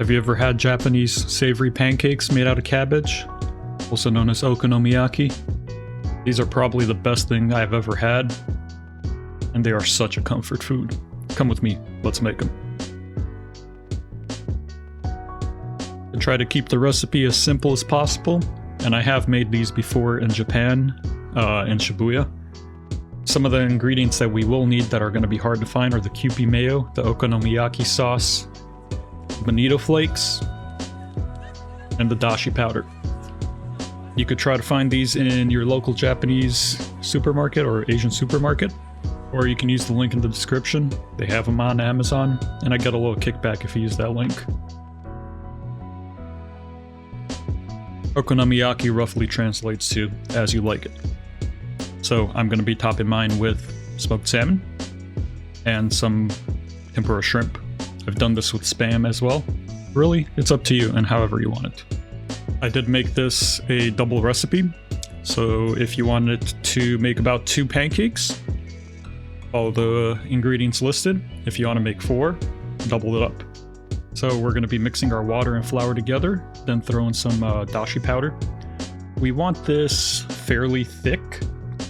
Have you ever had Japanese savory pancakes made out of cabbage, also known as okonomiyaki? These are probably the best thing I've ever had, and they are such a comfort food. Come with me, let's make them. I try to keep the recipe as simple as possible, and I have made these before in Japan, in Shibuya. Some of the ingredients that we will need that are going to be hard to find are the Kewpie mayo, the okonomiyaki sauce, bonito flakes, and the dashi powder. You could try to find these in your local Japanese supermarket or Asian supermarket, or you can use the link in the description. They have them on Amazon, and I get a little kickback if you use that link. Okonomiyaki roughly translates to as you like it. So I'm going to be topping mine with smoked salmon and some tempura shrimp. I've done this with Spam as well. Really, it's up to you and however you want it. I did make this a double recipe, so if you wanted to make about 2 pancakes, follow the ingredients listed. If you want to make 4, double it up. So we're going to be mixing our water and flour together, then throw in some dashi powder. We want this fairly thick,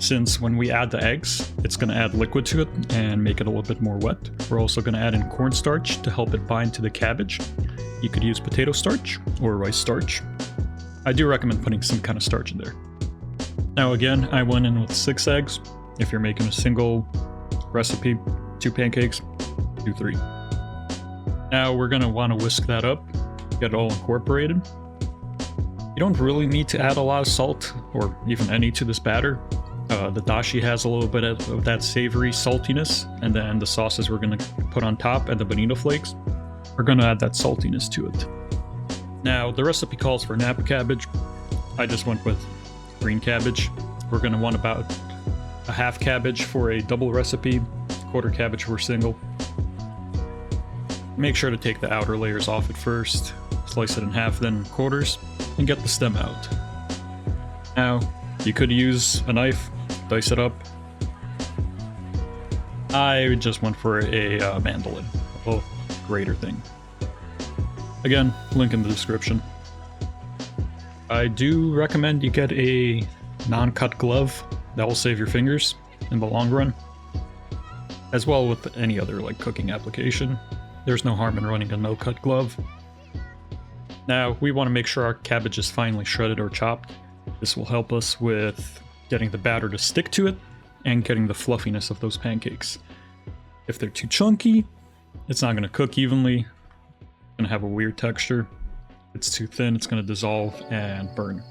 since when we add the eggs, it's going to add liquid to it and make it a little bit more wet. We're also going to add in cornstarch to help it bind to the cabbage. You could use potato starch or rice starch. I do recommend putting some kind of starch in there. Now again, I went in with 6 eggs. If you're making a single recipe, 2 pancakes, do 3. Now we're going to want to whisk that up, get it all incorporated. You don't really need to add a lot of salt or even any to this batter. The dashi has a little bit of that savory saltiness, and then the sauces we're going to put on top and the bonito flakes are going to add that saltiness to it. Now, the recipe calls for napa cabbage. I just went with green cabbage. We're going to want about a half cabbage for a double recipe, quarter cabbage for a single. Make sure to take the outer layers off at first, slice it in half, then quarters, and get the stem out. Now, you could use a knife, dice it up. I just went for a mandolin, a little grater thing. Again, link in the description. I do recommend you get a non-cut glove. That will save your fingers in the long run. As well with any other cooking application. There's no harm in running a no-cut glove. Now, we want to make sure our cabbage is finely shredded or chopped. This will help us with getting the batter to stick to it and getting the fluffiness of those pancakes. If they're too chunky, it's not going to cook evenly. It's going to have a weird texture. If it's too thin, it's going to dissolve and burn.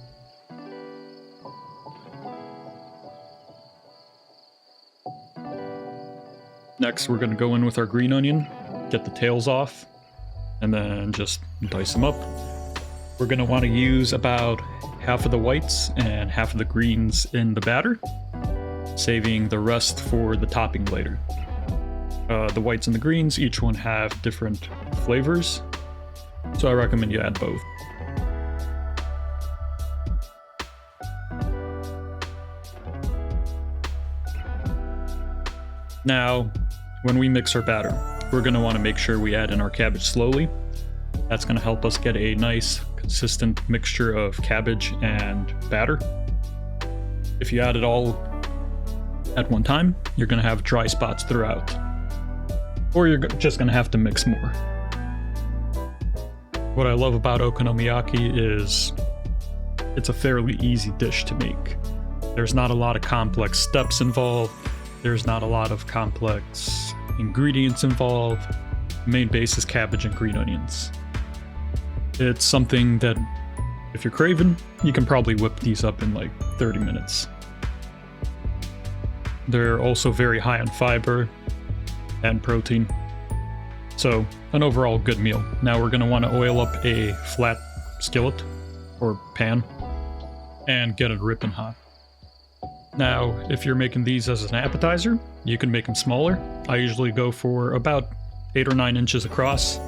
Next, we're going to go in with our green onion, get the tails off, and then just dice them up. We're going to want to use about half of the whites and half of the greens in the batter, saving the rest for the topping later. The whites and the greens, each one have different flavors, so I recommend you add both. Now, when we mix our batter, we're going to want to make sure we add in our cabbage slowly. That's going to help us get a nice, consistent mixture of cabbage and batter. If you add it all at one time, you're going to have dry spots throughout. Or you're just going to have to mix more. What I love about okonomiyaki is it's a fairly easy dish to make. There's not a lot of complex steps involved. There's not a lot of complex ingredients involved. The main base is cabbage and green onions. It's something that, if you're craving, you can probably whip these up in 30 minutes. They're also very high in fiber and protein. So, an overall good meal. Now we're going to want to oil up a flat skillet or pan and get it ripping hot. Now, if you're making these as an appetizer, you can make them smaller. I usually go for about 8 or 9 inches across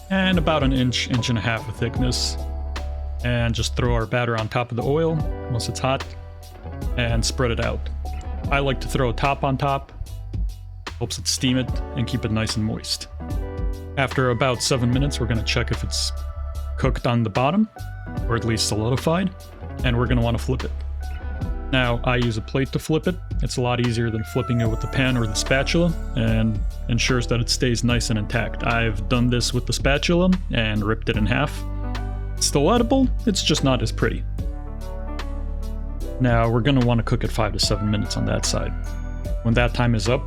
and about an inch, inch and a half of thickness. And just throw our batter on top of the oil once it's hot and spread it out. I like to throw a top on top. Helps it steam it and keep it nice and moist. After about 7 minutes, we're going to check if it's cooked on the bottom, or at least solidified, and we're going to want to flip it. Now, I use a plate to flip it. It's a lot easier than flipping it with the pan or the spatula, and ensures that it stays nice and intact. I've done this with the spatula and ripped it in half. It's still edible, it's just not as pretty. Now, we're going to want to cook it 5 to 7 minutes on that side. When that time is up,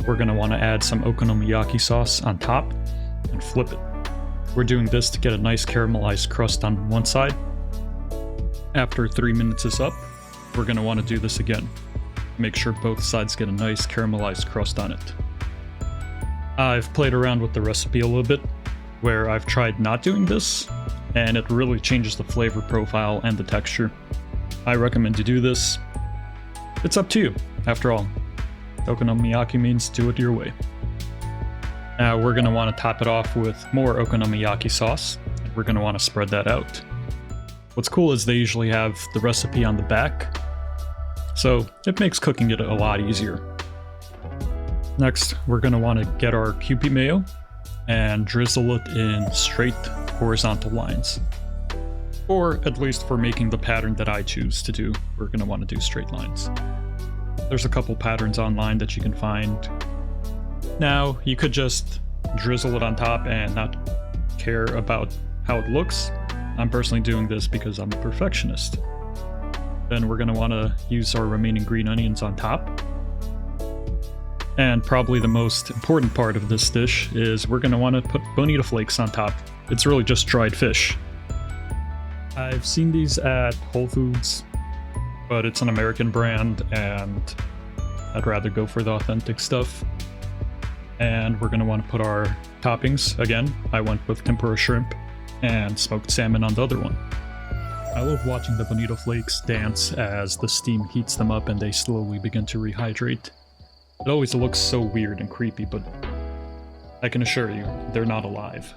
we're going to want to add some okonomiyaki sauce on top and flip it. We're doing this to get a nice caramelized crust on one side. After 3 minutes is up, we're going to want to do this again. Make sure both sides get a nice caramelized crust on it. I've played around with the recipe a little bit, where I've tried not doing this, and it really changes the flavor profile and the texture. I recommend you do this. It's up to you, after all. Okonomiyaki means do it your way. Now we're going to want to top it off with more okonomiyaki sauce, and we're going to want to spread that out. What's cool is they usually have the recipe on the back, so it makes cooking it a lot easier. Next, we're going to want to get our Kewpie mayo and drizzle it in straight horizontal lines. Or at least for making the pattern that I choose to do, we're going to want to do straight lines. There's a couple patterns online that you can find. Now, you could just drizzle it on top and not care about how it looks. I'm personally doing this because I'm a perfectionist. Then we're going to want to use our remaining green onions on top. And probably the most important part of this dish is we're going to want to put bonito flakes on top. It's really just dried fish. I've seen these at Whole Foods, but it's an American brand and I'd rather go for the authentic stuff. And we're going to want to put our toppings. Again, I went with tempura shrimp and smoked salmon on the other one. I love watching the bonito flakes dance as the steam heats them up and they slowly begin to rehydrate. It always looks so weird and creepy, but I can assure you, they're not alive.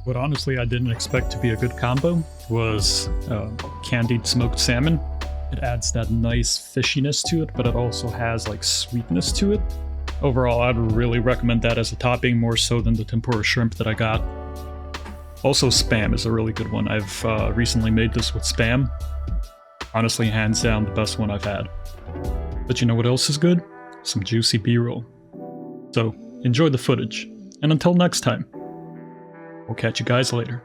What honestly I didn't expect to be a good combo was candied smoked salmon. It adds that nice fishiness to it, but it also has like sweetness to it. Overall, I'd really recommend that as a topping more so than the tempura shrimp that I got. Also, Spam is a really good one. I've recently made this with Spam. Honestly, hands down, the best one I've had. But you know what else is good? Some juicy B-roll. So, enjoy the footage. And until next time, we'll catch you guys later.